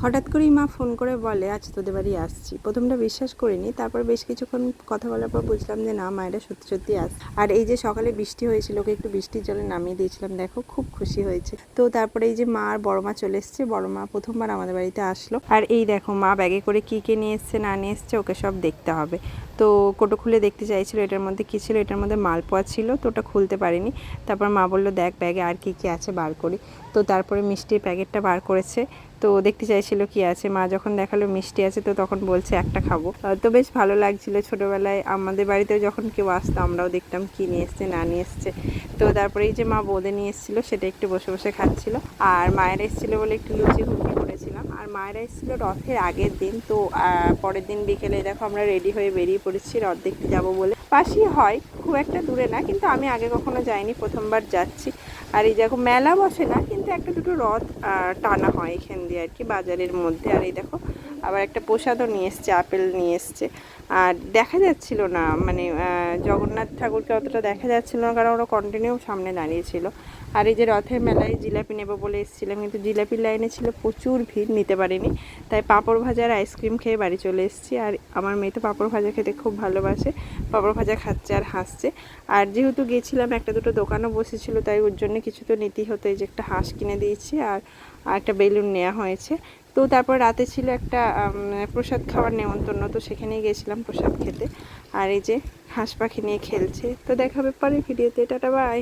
হঠাৎ করেই মা ফোন করে বলে আজ তোদের বাড়ি আসছি। প্রথমটা বিশ্বাস করিনি, তারপর বেশ কিছুক্ষণ কথা বলার পর বুঝলাম যে না, মায়েরা সত্যি সত্যি আসছে। আর এই যে সকালে বৃষ্টি হয়েছিল, ওকে একটু বৃষ্টির জলে নামিয়ে দিয়েছিলাম, দেখো খুব খুশি হয়েছে। তো তারপরে এই যে মা আর বড় মা চলে এসছে, বড় মা প্রথমবার আমাদের বাড়িতে আসলো। আর এই দেখো মা ব্যাগে করে কী কে নিয়ে এসছে না নিয়ে এসছে ওকে সব দেখতে হবে। তো কোটো খুলে দেখতে চাইছিল এটার মধ্যে কী ছিল, এটার মধ্যে মালপোয়া ছিল, তো ওটা খুলতে পারিনি। তারপর মা বললো দেখ ব্যাগে আর কী কী আছে বার করি। তো তারপরে মিষ্টির প্যাকেটটা বার করেছে, তো দেখতে চাইছিল কি আছে। মা যখন দেখালো মিষ্টি আছে, তো তখন বলছে একটা খাবো। তো বেশ ভালো লাগছিল। ছোটোবেলায় আমাদের বাড়িতেও যখন কেউ আসতো আমরাও দেখতাম কি নিয়ে এসছে না নিয়ে এসছে। তো তারপরে এই যে মা বোঁদে নিয়ে এসেছিলো, সেটা একটু বসে বসে খাচ্ছিল। আর মায়ের এসেছিলো বলে একটু লুচি ঘুগনি করেছিলাম। আর মায়েরা এসেছিলো রথের আগের দিন। তো পরের দিন বিকেলে দেখো আমরা রেডি হয়ে বেরিয়ে পড়েছি রথ দেখতে যাবো বলে। পাশেই হয়, খুব একটা দূরে না, কিন্তু আমি আগে কখনো যাইনি, প্রথমবার যাচ্ছি। আর এই দেখো মেলা বসে না, কিন্তু একটা দুটো রথ টানা হয় এখান দিয়ে আর কি, বাজারের মধ্যে। আর এই দেখো আবার একটা প্রসাদও নিয়ে এসছে, আপেল নিয়ে এসছে। আর দেখা যাচ্ছিল না, মানে জগন্নাথ ঠাকুরকে অতটা দেখা যাচ্ছিল না, কারণ ওরা কন্টিনিউ সামনে দাঁড়িয়েছিল। আর এই যে রথের মেলায় জিলাপি নেবো বলে এসেছিলাম, কিন্তু জিলাপির লাইনে ছিল প্রচুর ভিড়, নিতে পারিনি। তাই পাঁপড় ভাজা আর আইসক্রিম খেয়ে বাড়ি চলে এসেছি। আর আমার মেয়ে তো পাঁপড় ভাজা খেতে খুব ভালোবাসে, পাঁপড় ভাজা খাচ্ছে আর হাসছে। আর যেহেতু গেছিলাম একটা দুটো দোকানও বসেছিল, তাই ওর জন্য কিছু তো নিতেই হতো। এই যে একটা হাঁস কিনে দিয়েছি আর একটা বেলুন নেওয়া হয়েছে। তো তারপর রাতে ছিল একটা প্রসাদ খাওয়ার নেমন্তন্ন, তো সেখানেই গেছিলাম প্রসাদ খেতে। আর এই যে হাঁস পাখি নিয়ে খেলছে। তো দেখা হবে পরের ভিডিওতে, টাটা বাই।